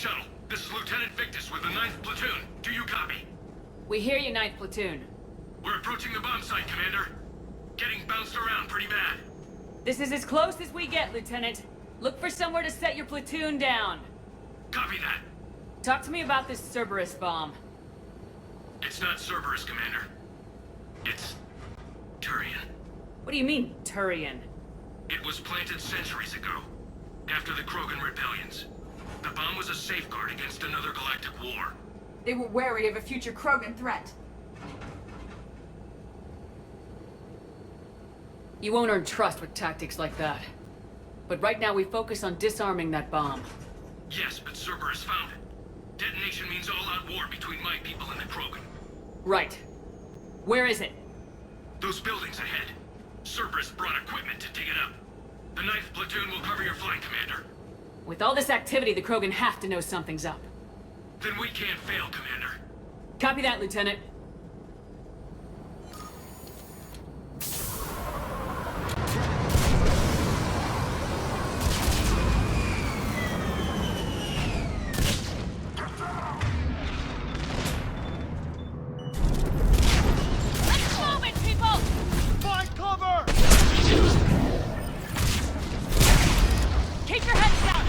Shuttle. This is Lieutenant Victus with the 9th Platoon. Do you copy? We hear you, 9th Platoon. We're approaching the bomb site, Commander. Getting bounced around pretty bad. This is as close as we get, Lieutenant. Look for somewhere to set your platoon down. Copy that. Talk to me about this Cerberus bomb. It's not Cerberus, Commander. It's... Turian. What do you mean, Turian? It was planted centuries ago, after the Krogan rebellions. The bomb was a safeguard against another galactic war. They were wary of a future Krogan threat. You won't earn trust with tactics like that. But right now we focus on disarming that bomb. Yes, but Cerberus found it. Detonation means all-out war between my people and the Krogan. Right. Where is it? Those buildings ahead. Cerberus brought equipment to dig it up. The 9th Platoon will cover your flank, Commander. With all this activity, the Krogan have to know something's up. Then we can't fail, Commander. Copy that, Lieutenant. Let's move it, people! Find cover! Keep your heads down!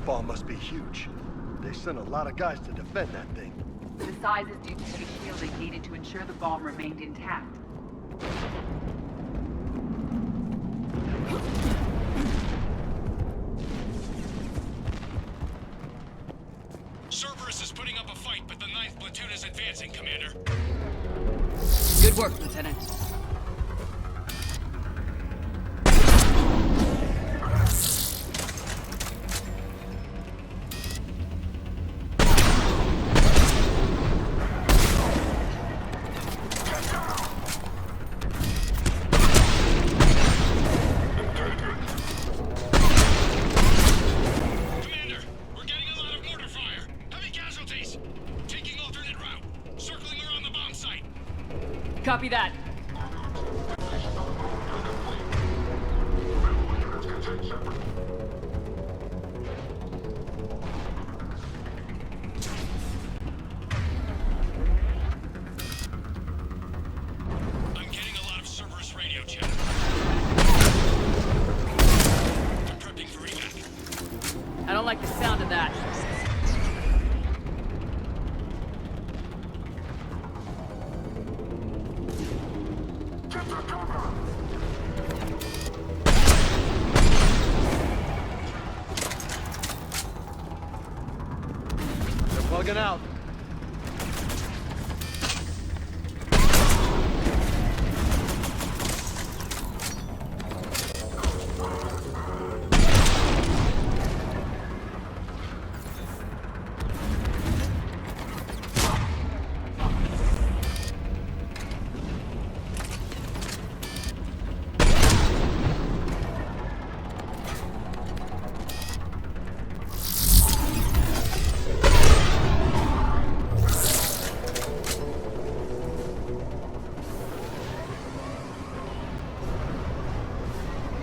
bomb must be huge. They sent a lot of guys to defend that thing. The size is due to the shielding needed to ensure the bomb remained intact. Cerberus is putting up a fight, but the 9th platoon is advancing, Commander. Good work, Lieutenant. Copy that. I'm getting a lot of Cerberus radio chatter. I'm prepping for evac. I don't like the sound of that. Plugging out.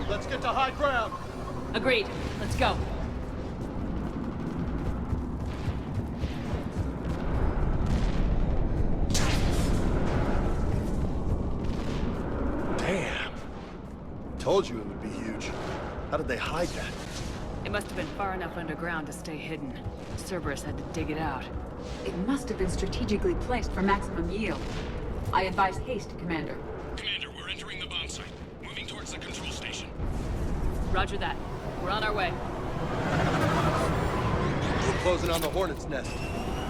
Let's get to high ground. Agreed. Let's go. Damn. Told you it would be huge. How did they hide that? It must have been far enough underground to stay hidden. Cerberus had to dig it out. It must have been strategically placed for maximum yield. I advise haste, Commander. Commander, we're entering the bomb site. Moving towards the control station. Roger that. We're on our way. We're closing on the Hornet's nest.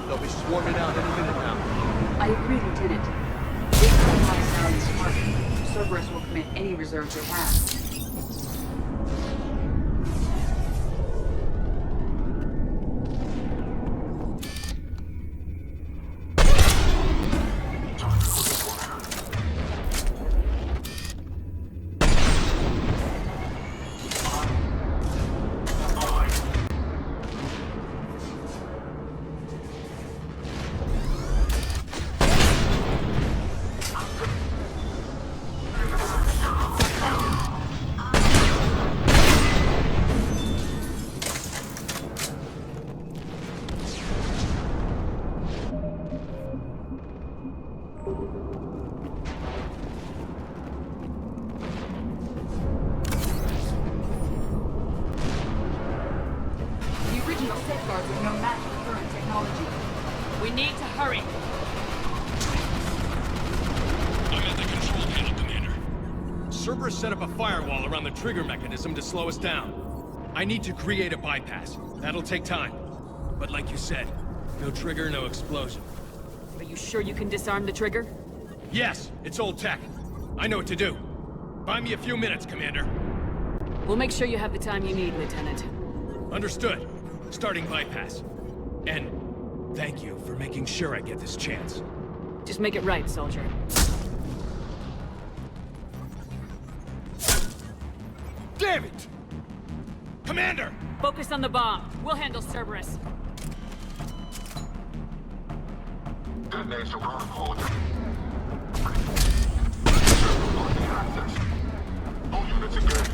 They'll be swarming out any minute now. I agree, Lieutenant. If the high ground is smart, Cerberus will commit any reserves they have. Safeguards with no match for current technology. We need to hurry. I'm at the control panel, Commander. Cerberus set up a firewall around the trigger mechanism to slow us down. I need to create a bypass. That'll take time. But like you said, no trigger, no explosion. Are you sure you can disarm the trigger? Yes, it's old tech. I know what to do. Buy me a few minutes, Commander. We'll make sure you have the time you need, Lieutenant. Understood. Starting bypass. And thank you for making sure I get this chance. Just make it right, soldier. Damn it! Commander! Focus on the bomb. We'll handle Cerberus. Detonation protocol. All units engaged.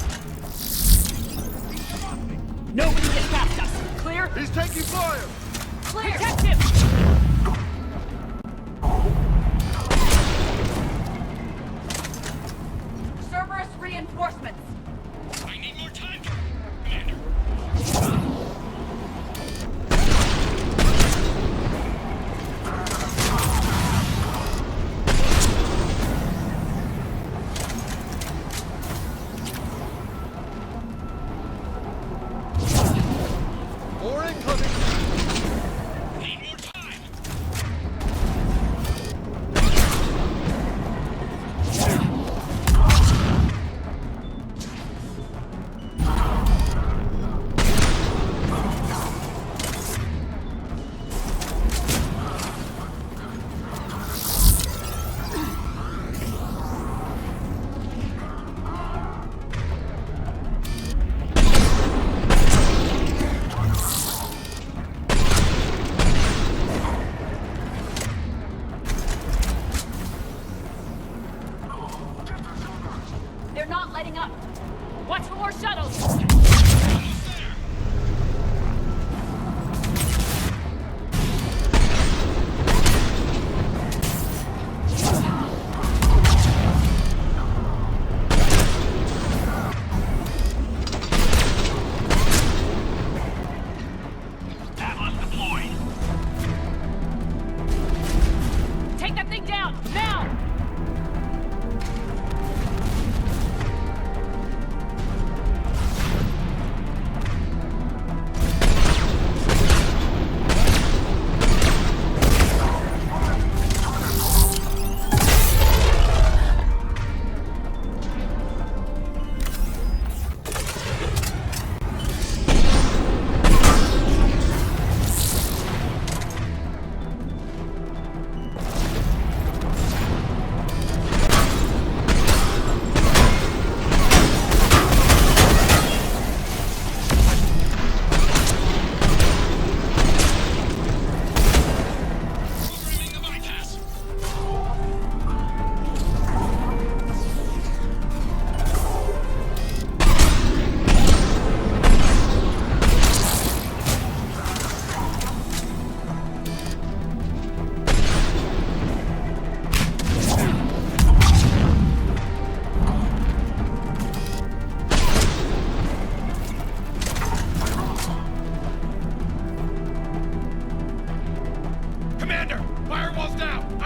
Nobody gets past us. Clear? He's taking fire! Clear! Protect him! Cerberus reinforcements! I need more time, Commander.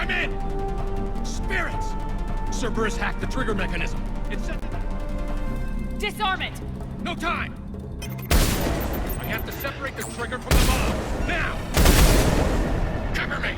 I'm in! Spirits! Cerberus hacked the trigger mechanism. It set to that. Disarm it! No time! I have to separate the trigger from the bomb. Now! Cover me!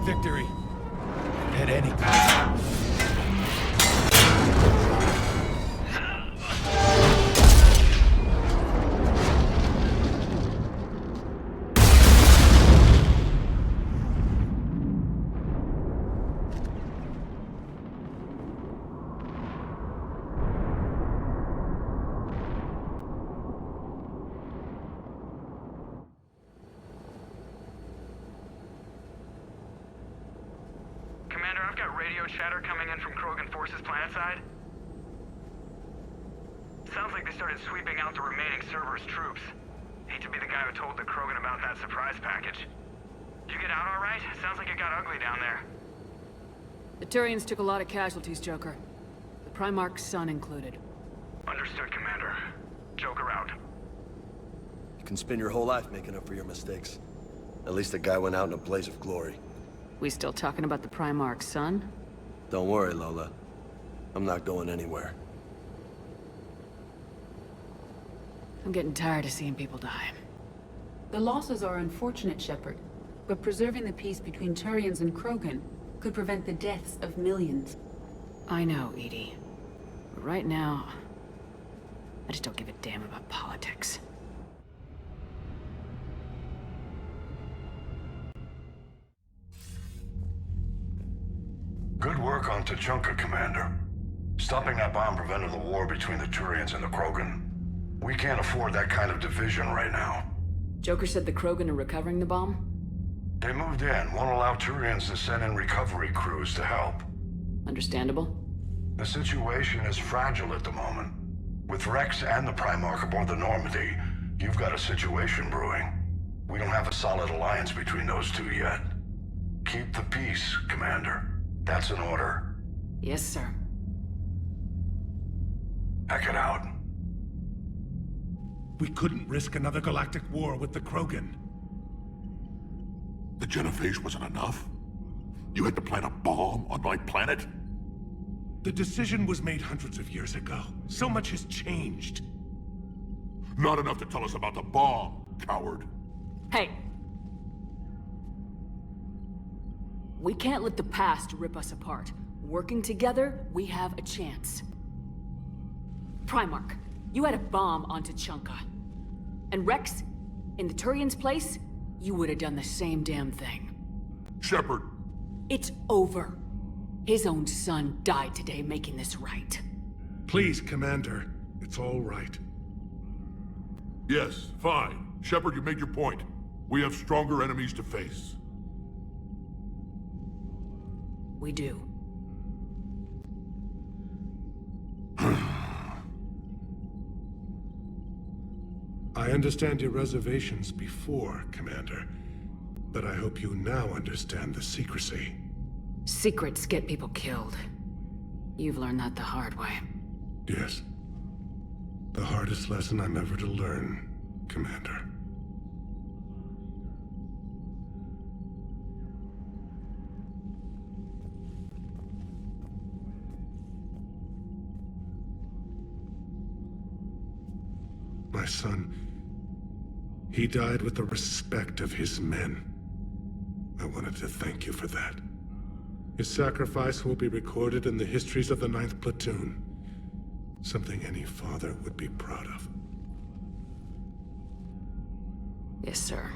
Victory. At any cost. Commander, I've got radio chatter coming in from Krogan forces planetside. Sounds like they started sweeping out the remaining Cerberus troops. Hate to be the guy who told the Krogan about that surprise package. Did you get out all right? Sounds like it got ugly down there. The Turians took a lot of casualties, Joker. The Primarch's son included. Understood, Commander. Joker out. You can spend your whole life making up for your mistakes. At least the guy went out in a blaze of glory. We still talking about the Primarch's son? Don't worry, Lola. I'm not going anywhere. I'm getting tired of seeing people die. The losses are unfortunate, Shepard, but preserving the peace between Turians and Krogan could prevent the deaths of millions. I know, Edie. But right now, I just don't give a damn about politics. Good work on Tachanka, Commander. Stopping that bomb prevented the war between the Turians and the Krogan. We can't afford that kind of division right now. Joker said the Krogan are recovering the bomb? They moved in, won't allow Turians to send in recovery crews to help. Understandable. The situation is fragile at the moment. With Rex and the Primarch aboard the Normandy, you've got a situation brewing. We don't have a solid alliance between those two yet. Keep the peace, Commander. That's an order. Yes, sir. Hack it out. We couldn't risk another galactic war with the Krogan. The Genophage wasn't enough? You had to plant a bomb on my planet? The decision was made hundreds of years ago. So much has changed. Not enough to tell us about the bomb, coward. Hey! We can't let the past rip us apart. Working together, we have a chance. Primarch, you had a bomb on Tachanka. And Rex, in the Turian's place, you would have done the same damn thing. Shepard! It's over. His own son died today making this right. Please, Commander. It's all right. Yes, fine. Shepard, you made your point. We have stronger enemies to face. We do. I understand your reservations before, Commander. But I hope you now understand the secrecy. Secrets get people killed. You've learned that the hard way. Yes. The hardest lesson I'm ever to learn, Commander. My son, he died with the respect of his men. I wanted to thank you for that. His sacrifice will be recorded in the histories of the 9th Platoon. Something any father would be proud of. Yes, sir.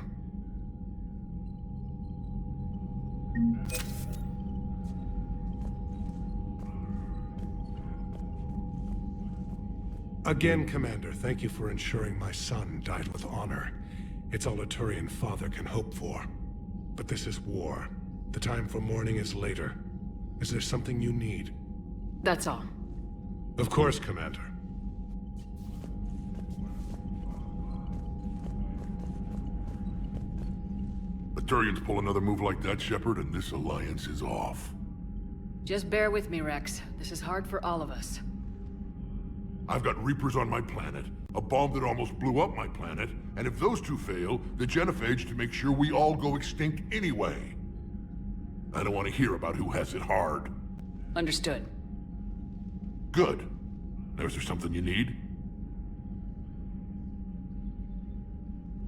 Again, Commander, thank you for ensuring my son died with honor. It's all a Turian father can hope for. But this is war. The time for mourning is later. Is there something you need? That's all. Of course, Commander. The Turians pull another move like that, Shepard, and this alliance is off. Just bear with me, Rex. This is hard for all of us. I've got Reapers on my planet, a bomb that almost blew up my planet, and if those two fail, the Genophage to make sure we all go extinct anyway. I don't want to hear about who has it hard. Understood. Good. Now, is there something you need?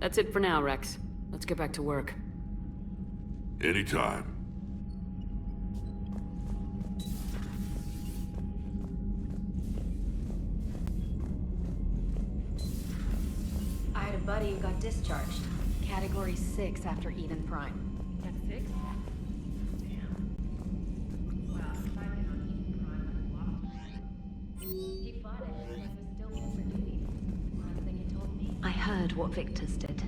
That's it for now, Rex. Let's get back to work. Anytime. I had a buddy who got discharged. Category 6 after Eden Prime. That's 6? He fought it, but he was still fit for duty. Last thing he told me. I heard what Victor's did.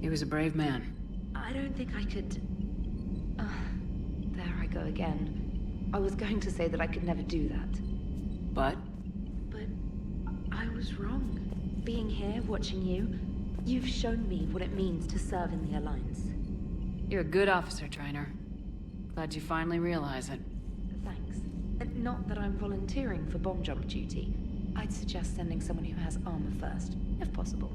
He was a brave man. I don't think I could... there I go again. I was going to say that I could never do that. But? But I was wrong. Being here, watching you, you've shown me what it means to serve in the Alliance. You're a good officer, Trainer. Glad you finally realize it. Thanks. Not that I'm volunteering for bomb jump duty. I'd suggest sending someone who has armor first, if possible.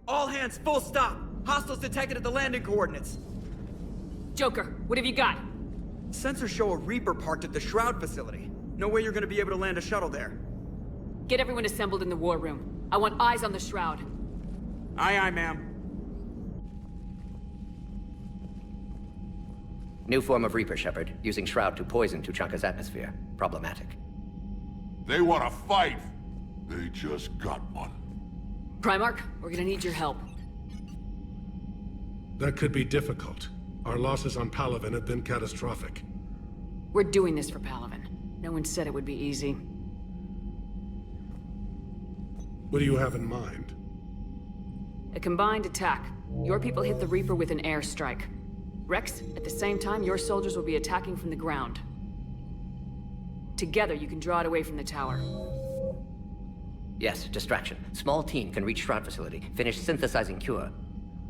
All hands, full stop! Hostiles detected at the landing coordinates. Joker, what have you got? Sensors show a Reaper parked at the Shroud facility. No way you're gonna be able to land a shuttle there. Get everyone assembled in the war room. I want eyes on the Shroud. Aye, ma'am. New form of Reaper, Shepard, using Shroud to poison Tuchanka's atmosphere. Problematic. They want to fight! They just got one. Primarch, we're gonna need your help. That could be difficult. Our losses on Palaven have been catastrophic. We're doing this for Palaven. No one said it would be easy. What do you have in mind? A combined attack. Your people hit the Reaper with an airstrike. Rex, at the same time, your soldiers will be attacking from the ground. Together, you can draw it away from the tower. Yes, distraction. Small team can reach Shroud facility, finish synthesizing cure.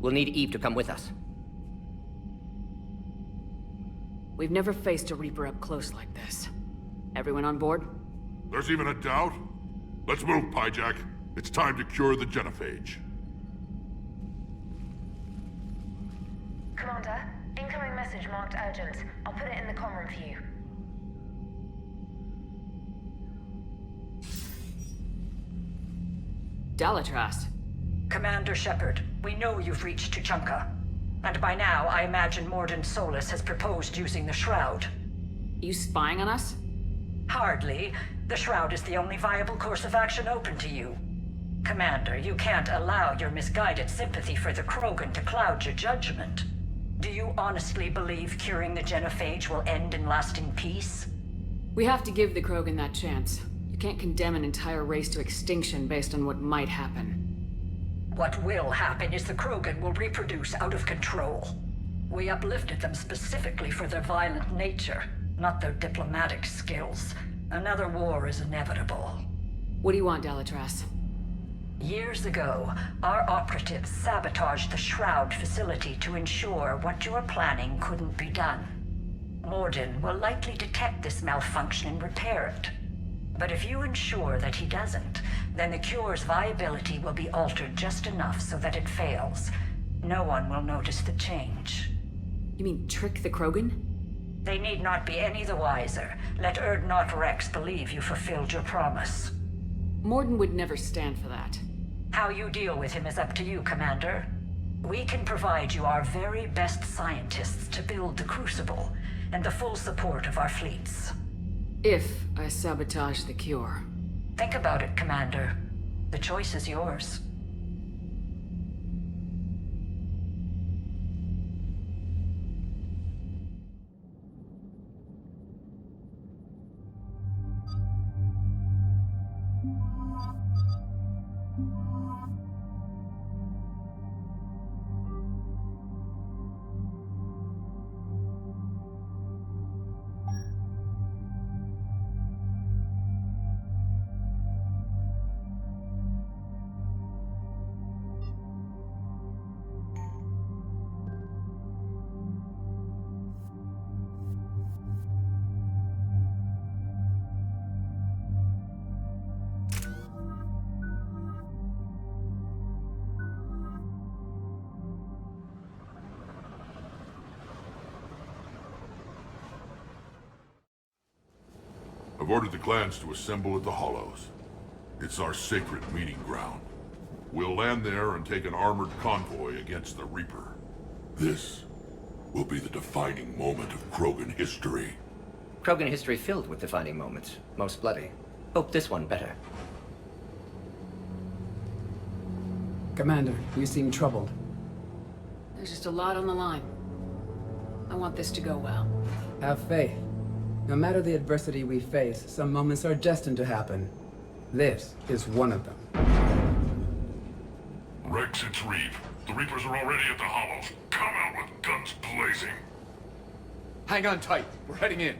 We'll need Eve to come with us. We've never faced a Reaper up close like this. Everyone on board? There's even a doubt? Let's move, Pyjack. It's time to cure the Genophage. Commander, incoming message marked urgent. I'll put it in the comm room for you. Dalatrast. Commander Shepard, we know you've reached Tuchanka. And by now, I imagine Mordin Solus has proposed using the Shroud. You spying on us? Hardly. The Shroud is the only viable course of action open to you. Commander, you can't allow your misguided sympathy for the Krogan to cloud your judgment. Do you honestly believe curing the Genophage will end in lasting peace? We have to give the Krogan that chance. You can't condemn an entire race to extinction based on what might happen. What will happen is the Krogan will reproduce out of control. We uplifted them specifically for their violent nature, not their diplomatic skills. Another war is inevitable. What do you want, Delatras? Years ago, our operatives sabotaged the Shroud facility to ensure what you are planning couldn't be done. Morden will likely detect this malfunction and repair it. But if you ensure that he doesn't, then the cure's viability will be altered just enough so that it fails. No one will notice the change. You mean trick the Krogan? They need not be any the wiser. Let Urdnot Rex believe you fulfilled your promise. Morden would never stand for that. How you deal with him is up to you, Commander. We can provide you our very best scientists to build the Crucible, and the full support of our fleets. If I sabotage the cure. Think about it, Commander. The choice is yours. I've ordered the clans to assemble at the Hollows. It's our sacred meeting ground. We'll land there and take an armored convoy against the Reaper. This will be the defining moment of Krogan history. Krogan history filled with defining moments. Most bloody. Hope this one better. Commander, you seem troubled. There's just a lot on the line. I want this to go well. Have faith. No matter the adversity we face, some moments are destined to happen. This is one of them. Rex, it's Reeve. The Reapers are already at the Hollows. Come out with guns blazing. Hang on tight. We're heading in.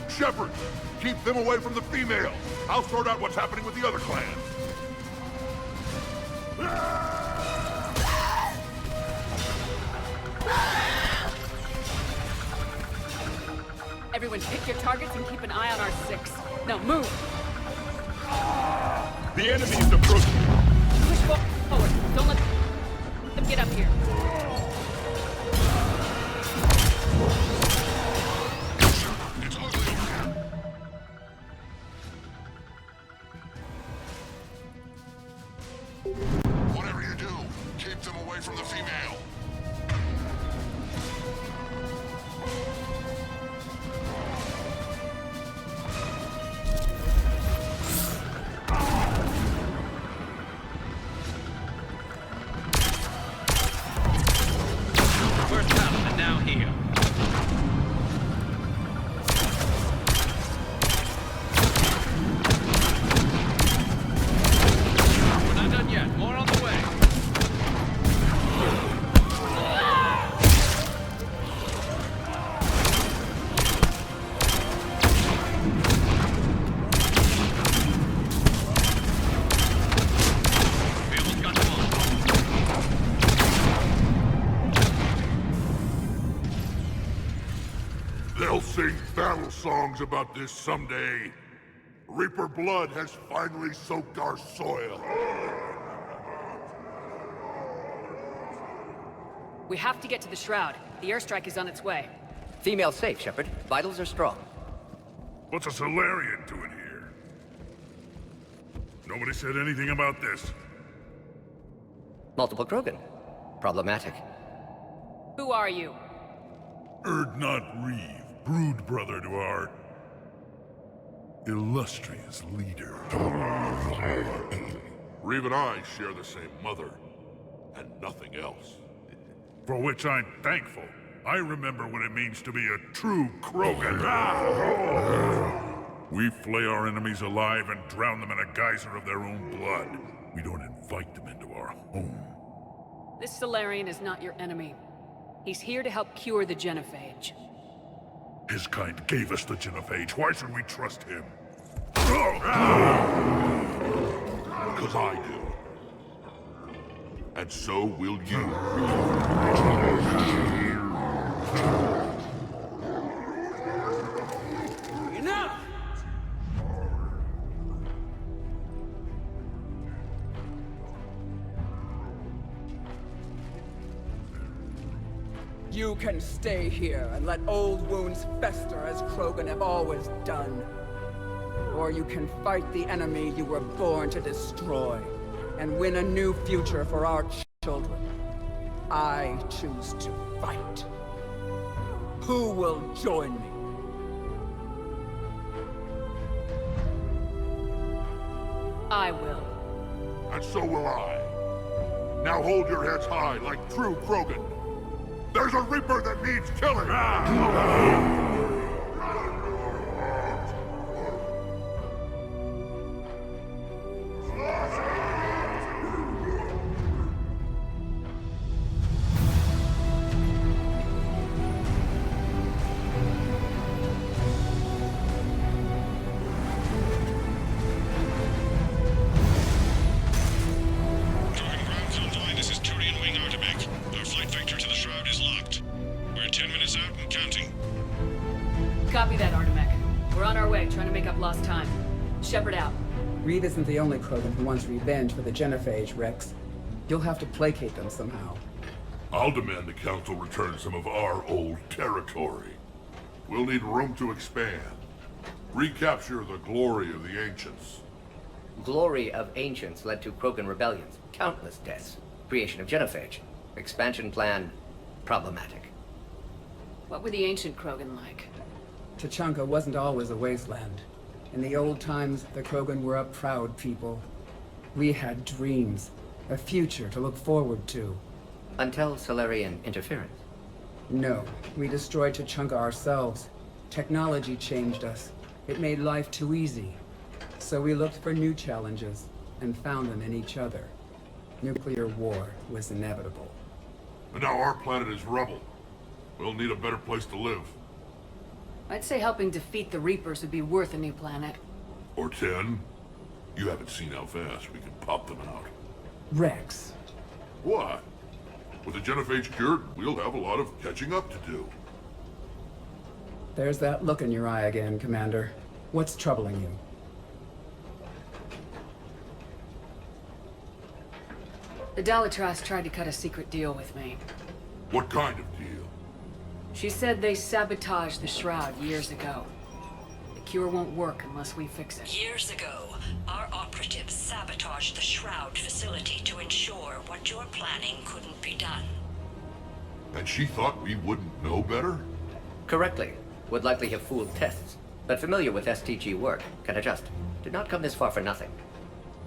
Shepard, keep them away from the female. I'll sort out what's happening with the other clans. Everyone pick your targets and keep an eye on our 6. Now move! The enemy's approaching. Push forward. Don't let them get up here. Whatever you do, keep them away from the female. First out and now here. We're not done yet. More on the way. We almost got them all. They'll sing battle songs about this someday. Reaper blood has finally soaked our soil. We have to get to the Shroud. The airstrike is on its way. Female safe, Shepard. Vitals are strong. What's a Solarian doing here? Nobody said anything about this. Multiple Krogan. Problematic. Who are you? Erdnot Reeve, brood brother to our illustrious leader. Reeve and I share the same mother, and nothing else. For which I'm thankful. I remember what it means to be a true Krogan. We flay our enemies alive and drown them in a geyser of their own blood. We don't invite them into our home. This Solarian is not your enemy. He's here to help cure the Genophage. His kind gave us the Genophage. Why should we trust him? Because I do. And so will you. Enough! You can stay here and let old wounds fester as Krogan have always done. Or you can fight the enemy you were born to destroy, and win a new future for our children. I choose to fight. Who will join me? I will. And so will I. Now hold your heads high like true Krogan. There's a Reaper that needs killing! Copy that, Artemech. We're on our way, trying to make up lost time. Shepard out. Reeve isn't the only Krogan who wants revenge for the Genophage, Rex. You'll have to placate them somehow. I'll demand the Council return some of our old territory. We'll need room to expand. Recapture the glory of the Ancients. Glory of Ancients led to Krogan rebellions, countless deaths, creation of Genophage. Expansion plan, problematic. What were the ancient Krogan like? Tuchanka wasn't always a wasteland. In the old times, the Krogan were a proud people. We had dreams, a future to look forward to. Until Solarian interference? No, we destroyed Tuchanka ourselves. Technology changed us. It made life too easy. So we looked for new challenges, and found them in each other. Nuclear war was inevitable. And now our planet is rubble. We'll need a better place to live. I'd say helping defeat the Reapers would be worth a new planet. Or 10. You haven't seen how fast we can pop them out. Rex. What? With the Genophage cured, we'll have a lot of catching up to do. There's that look in your eye again, Commander. What's troubling you? The Dalitras tried to cut a secret deal with me. What kind of deal? She said they sabotaged the Shroud years ago. The cure won't work unless we fix it. Years ago, our operatives sabotaged the Shroud facility to ensure what you're planning couldn't be done. And she thought we wouldn't know better? Correctly. Would likely have fooled tests, but familiar with STG work, can adjust. Did not come this far for nothing.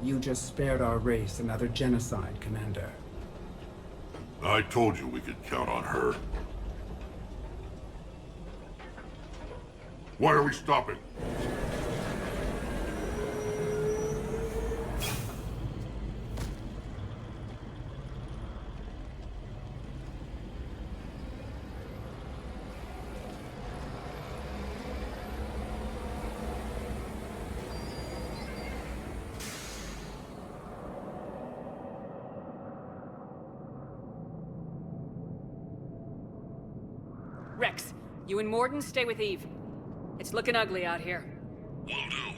You just spared our race another genocide, Commander. I told you we could count on her. Why are we stopping? Rex, you and Morden stay with Eve. It's looking ugly out here. Will do.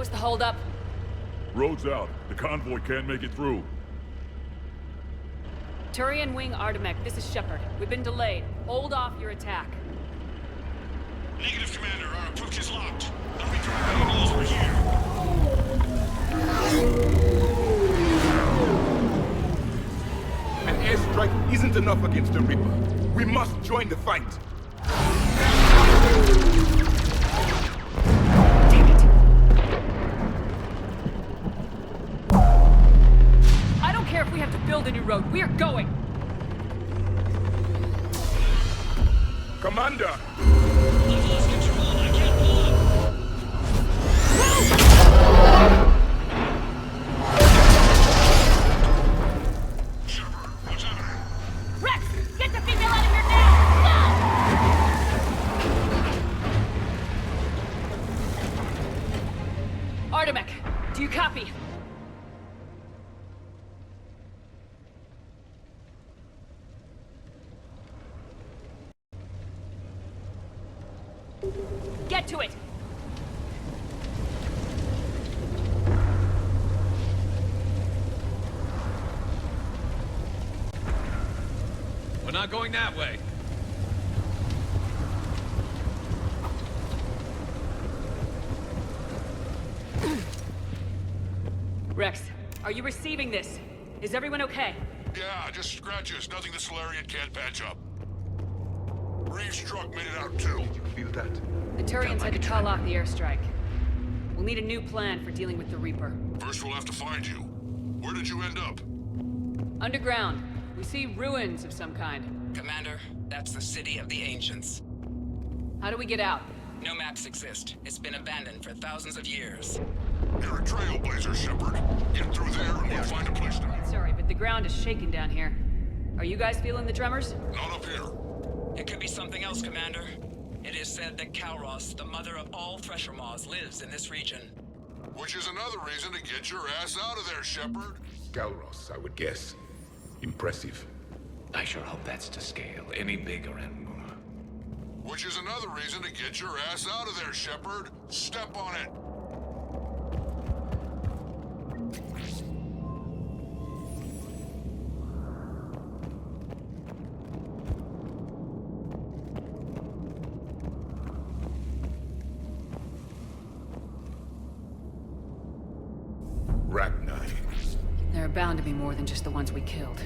was the holdup? Road's out. The convoy can't make it through. Turian Wing Artemek, this is Shepard. We've been delayed. Hold off your attack. Negative, Commander. Our approach is locked. I'll be dropping missiles over here. An airstrike isn't enough against the Reaper. We must join the fight. Damn it! I don't care if we have to build a new road. We are going! Commander! I've lost control. I can't pull up. Shepard, what's happening? Rex, get the female out of here now! Go! Artemek, do you copy? Get to it! We're not going that way. Rex, are you receiving this? Is everyone okay? Yeah, just scratches. Nothing the Solarian can't patch up. Reeves' truck made it out too. Feel that? The Turians had to call off the airstrike. We'll need a new plan for dealing with the Reaper. First we'll have to find you. Where did you end up? Underground. We see ruins of some kind. Commander, that's the City of the Ancients. How do we get out? No maps exist. It's been abandoned for thousands of years. You're a trailblazer, Shepard. Get through there and we'll find a place to... Sorry, but the ground is shaking down here. Are you guys feeling the tremors? Not up here. It could be something else, Commander. It is said that Kalros, the mother of all Thresher Maws, lives in this region. Which is another reason to get your ass out of there, Shepard. Kalros, I would guess. Impressive. I sure hope that's to scale. Any bigger and... Which is another reason to get your ass out of there, Shepard. Step on it. There are bound to be more than just the ones we killed.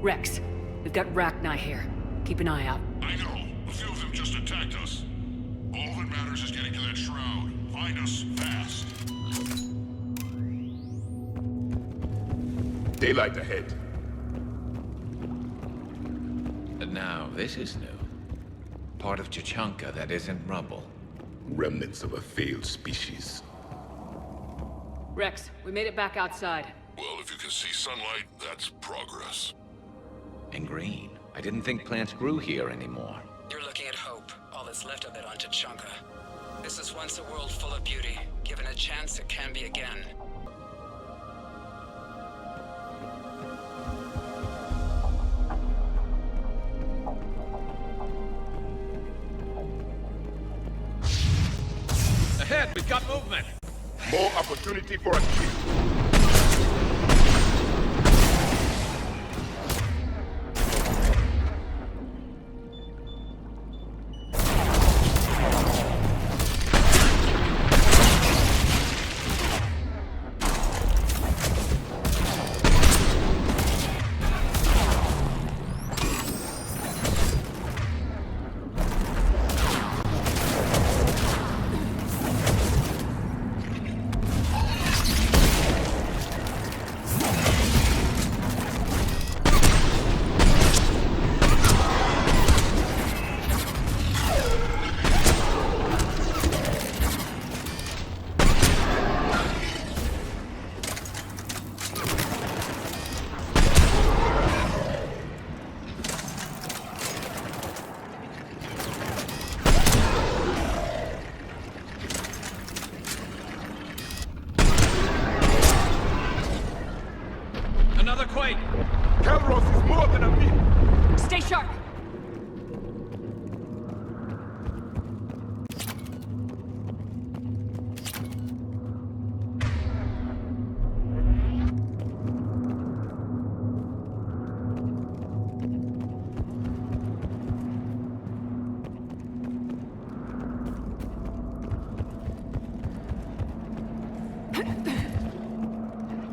Rex, we've got Rachni here. Keep an eye out. I know. A few of them just attacked us. All that matters is getting to that shroud. Find us fast. Daylight ahead. Now, this is new. Part of Chichanka that isn't rubble. Remnants of a failed species. Rex, we made it back outside. Well, if you can see sunlight, that's progress. And green. I didn't think plants grew here anymore. You're looking at hope, all that's left of it on Chichanka. This is once a world full of beauty. Given a chance, it can be again. Ahead, we've got movement. More opportunity for a kill.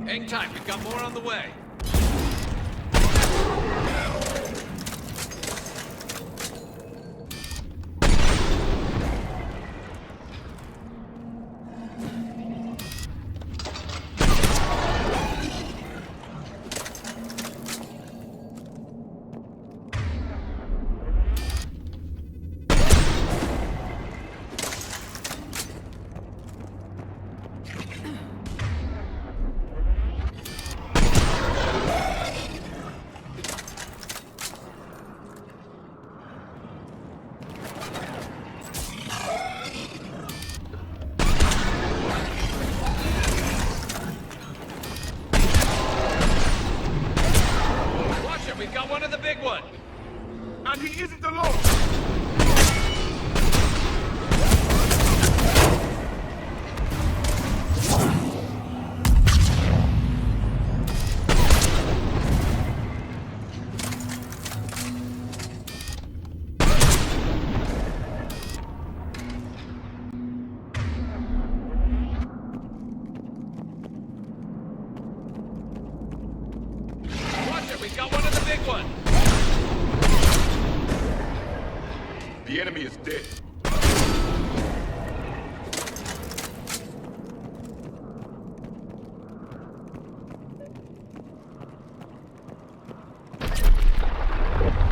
Hang tight, we've got more on the way. We've got one of the big ones! And he isn't alone! We've got one of the big ones! The enemy is dead.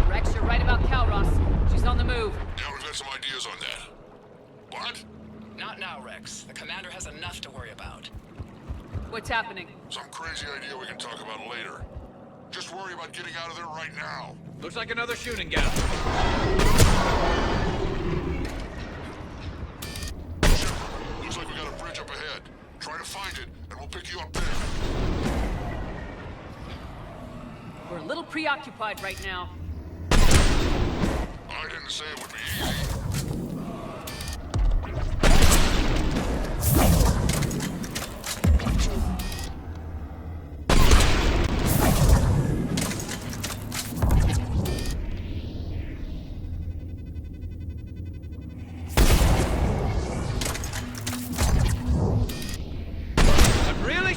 Rex, you're right about Calros. She's on the move. Yeah, we've got some ideas on that. What? Not now, Rex. The commander has enough to worry about. What's happening? Some crazy idea we can talk about later. Just worry about getting out of there right now. Looks like another shooting gallery. Shepard, looks like we got a bridge up ahead. Try to find it, and we'll pick you up there. We're a little preoccupied right now. I didn't say it would be easy.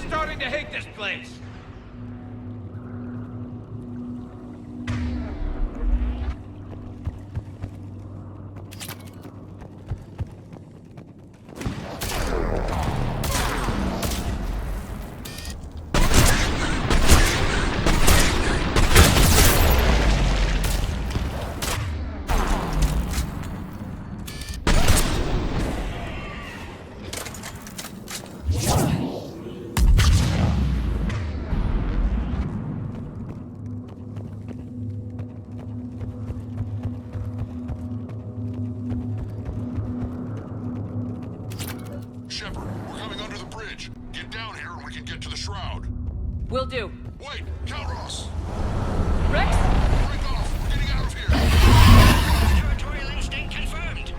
Starting to hate this place. Will do. Wait! Calros! Rex? Break off! We're getting out of here! Territorial instinct confirmed!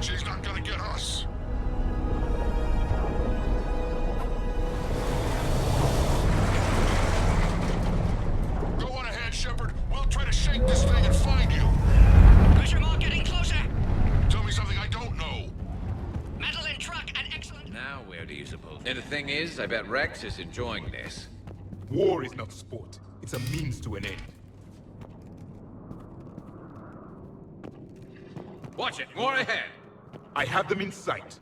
She's not gonna get us! Go on ahead, Shepard. We'll try to shake this thing and find you. Pressure mark getting closer! Tell me something I don't know. Metal in truck and excellent... Now where do you suppose? And the thing is, I bet Rex is enjoying this. War is not sport. It's a means to an end. Watch it! More ahead! I have them in sight.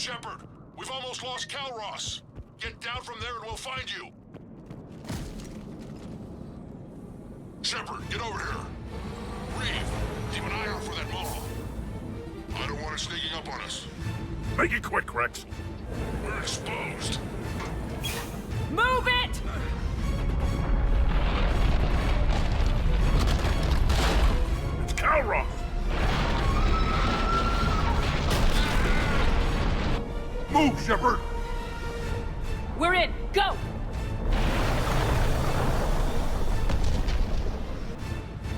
Shepard! We've almost lost Calross! Get down from there and we'll find you! Shepard, get over here! Reeve, keep an eye out for that mall. I don't want it sneaking up on us. Make it quick, Rex. We're exposed. Move it! It's Calroth! Move, Shepard! We're in! Go!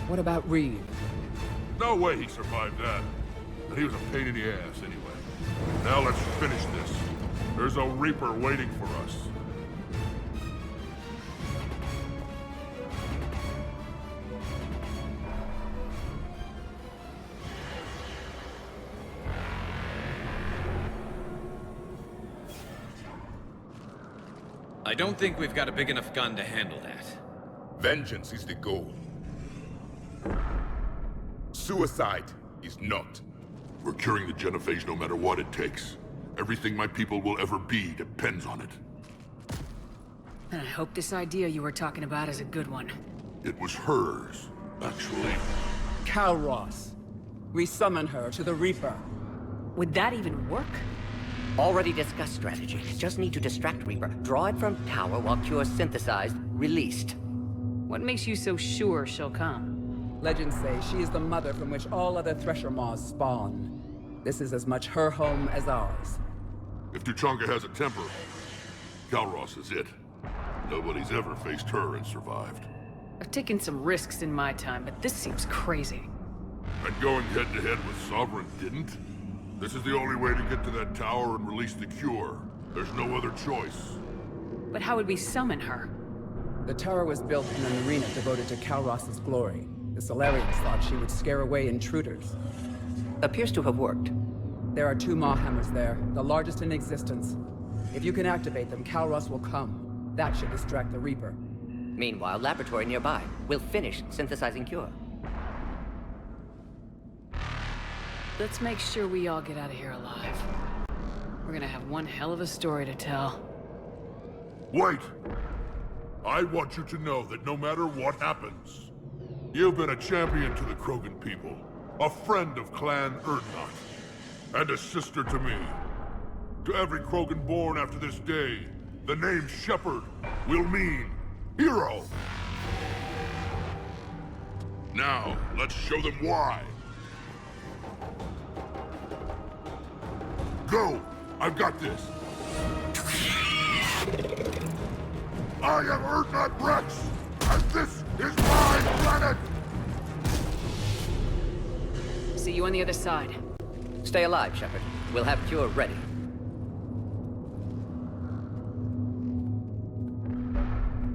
What about Reeve? No way he survived that. And he was a pain in the ass anyway. Now let's finish this. There's a Reaper waiting for us. I don't think we've got a big enough gun to handle that. Vengeance is the goal. Suicide is not. We're curing the Genophage no matter what it takes. Everything my people will ever be depends on it. And I hope this idea you were talking about is a good one. It was hers, actually. Calross. We summon her to the Reaper. Would that even work? Already discussed strategy. Just need to distract Reaper. Draw it from tower while Cure synthesized, released. What makes you so sure she'll come? Legends say she is the mother from which all other Thresher Maws spawn. This is as much her home as ours. If Tuchanka has a temper, Calross is it. Nobody's ever faced her and survived. I've taken some risks in my time, but this seems crazy. And going head-to-head with Sovereign didn't? This is the only way to get to that tower and release the Cure. There's no other choice. But how would we summon her? The tower was built in an arena devoted to Calross's glory. The Solarians thought she would scare away intruders. Appears to have worked. There are 2 Maw hammers there, the largest in existence. If you can activate them, Calross will come. That should distract the Reaper. Meanwhile, laboratory nearby. We'll finish synthesizing Cure. Let's make sure we all get out of here alive. We're gonna have one hell of a story to tell. Wait! I want you to know that no matter what happens, you've been a champion to the Krogan people, a friend of Clan Erdnot, and a sister to me. To every Krogan born after this day, the name Shepard will mean hero. Now, let's show them why. Go! I've got this! I am Erdnot Rex, and this is my planet! See you on the other side. Stay alive, Shepard. We'll have Cure ready.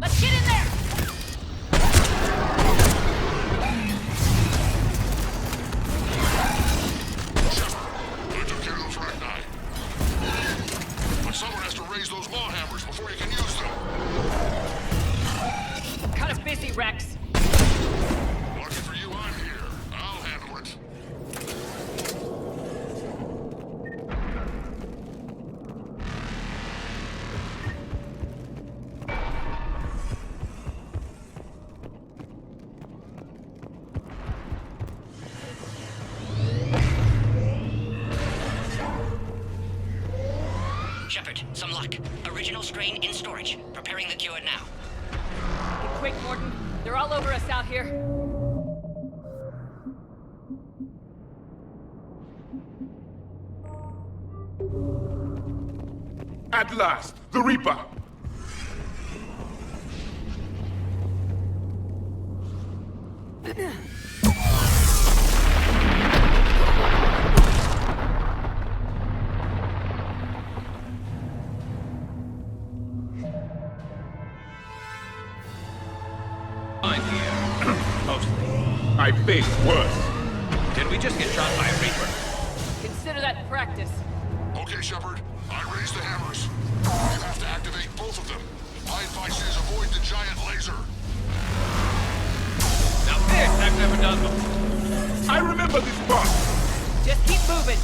Let's get in there! Someone has to raise those maw hammers before you can use them. Kind of busy, Rex. Lucky for you, I'm here. I'll handle it. Shepard, some luck. Original strain in storage. Preparing the cure now. Get quick, Morton. They're all over us out here. At last, the Reaper! Fine here. Mostly. I face worse. Did we just get shot by a Reaper? Consider that practice. Okay, Shepard. I raised the hammers. You have to activate both of them. My advice is avoid the giant laser. Now this I've never done before. I remember this part. Just keep moving.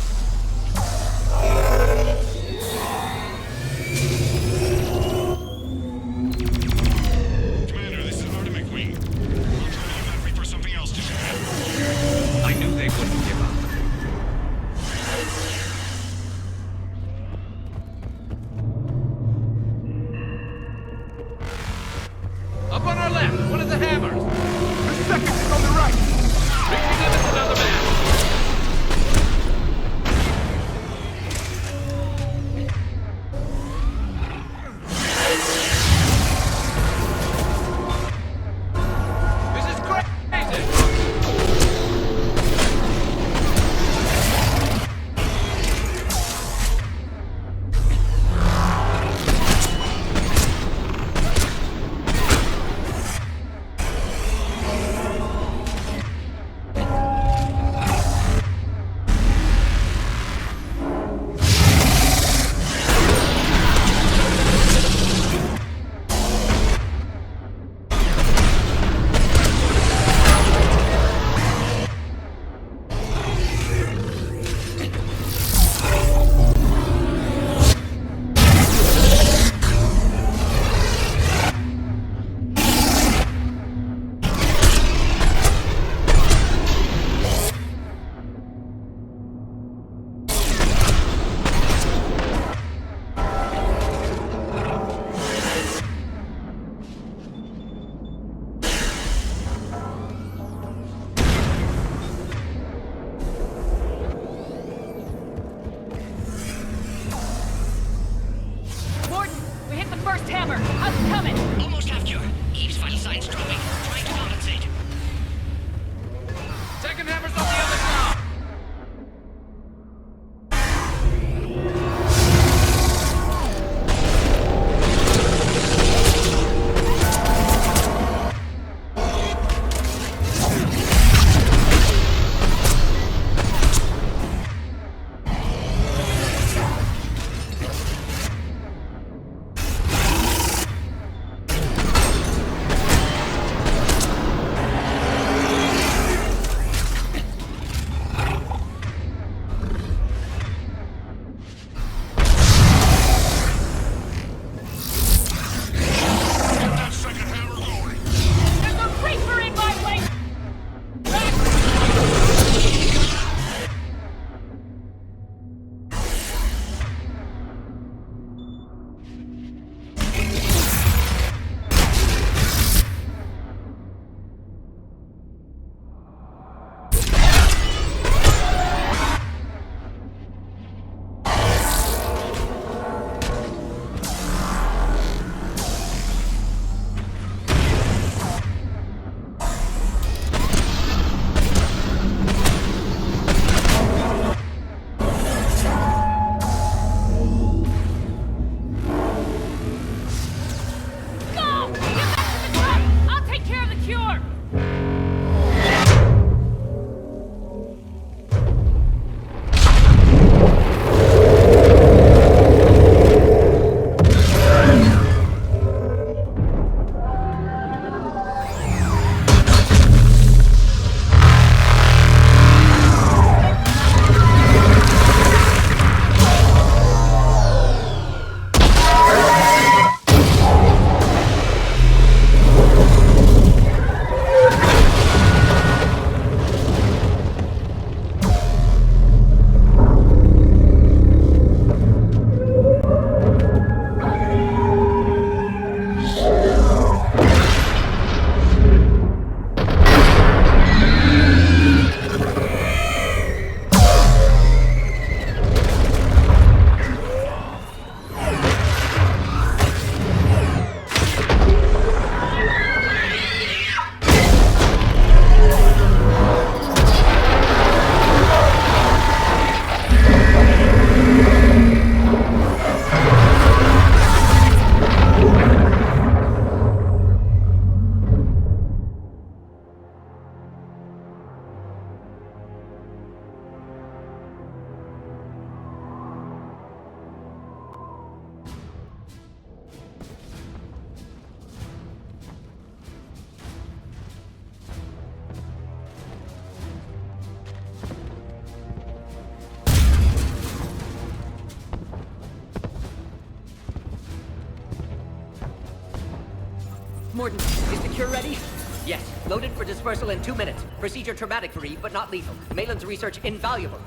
You're ready? Yes, loaded for dispersal in 2 minutes. Procedure traumatic for Eve, but not lethal. Malin's research invaluable.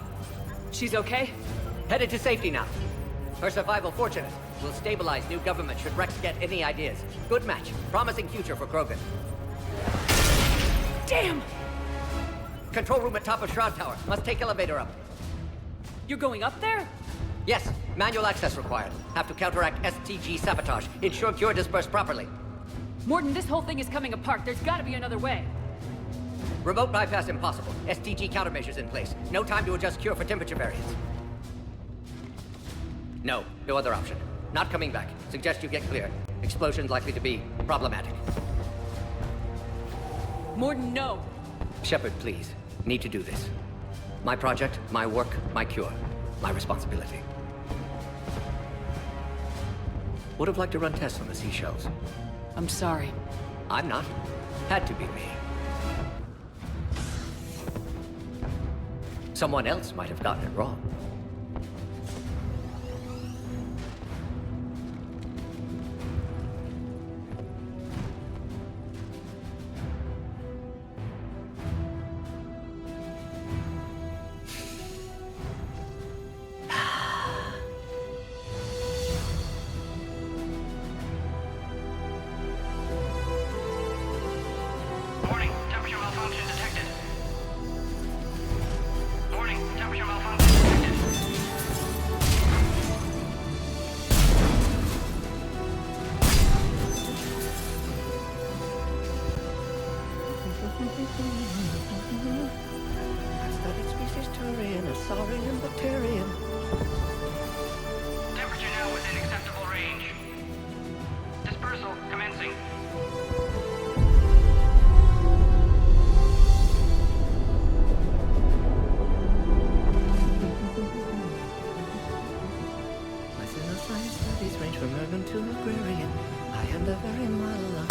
She's okay? Headed to safety now. Her survival fortunate. Will stabilize new government should Rex get any ideas. Good match. Promising future for Krogan. Damn! Control room at top of Shroud Tower. Must take elevator up. You're going up there? Yes, manual access required. Have to counteract STG sabotage. Ensure cure dispersed properly. Morden, this whole thing is coming apart. There's gotta be another way. Remote bypass impossible. STG countermeasures in place. No time to adjust cure for temperature variance. No other option. Not coming back. Suggest you get clear. Explosion's likely to be problematic. Morden, no! Shepard, please. Need to do this. My project, my work, my cure. My responsibility. Would have liked to run tests on the seashells. I'm sorry. I'm not. Had to be me. Someone else might have gotten it wrong. Temperature now within acceptable range. Dispersal commencing. Mycelial science studies range from urban to agrarian. I am the very model of...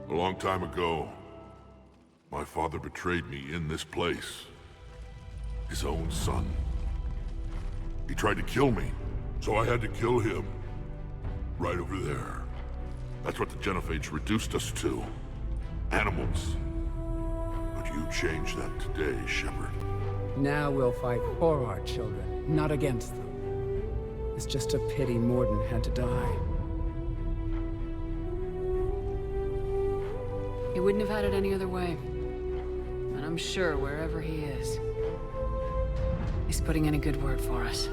A long time ago, my father betrayed me in this place. His own son. He tried to kill me, so I had to kill him. Right over there. That's what the Genophage reduced us to. Animals. But you changed that today, Shepard. Now we'll fight for our children, not against them. It's just a pity Morden had to die. He wouldn't have had it any other way. And I'm sure wherever he is, he's putting in a good word for us.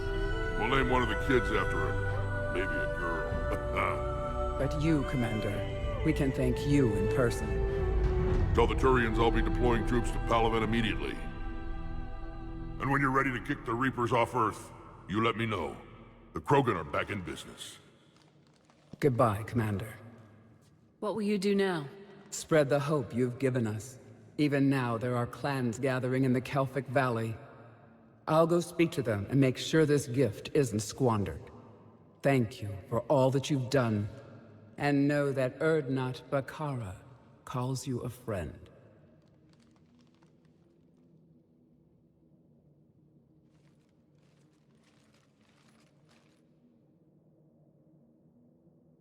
We'll name one of the kids after him. Maybe a girl. But you, Commander, we can thank you in person. Tell the Turians I'll be deploying troops to Palaven immediately. And when you're ready to kick the Reapers off Earth, you let me know. The Krogan are back in business. Goodbye, Commander. What will you do now? Spread the hope you've given us. Even now, there are clans gathering in the Kelphic Valley. I'll go speak to them and make sure this gift isn't squandered. Thank you for all that you've done. And know that Erdnot Bakara calls you a friend.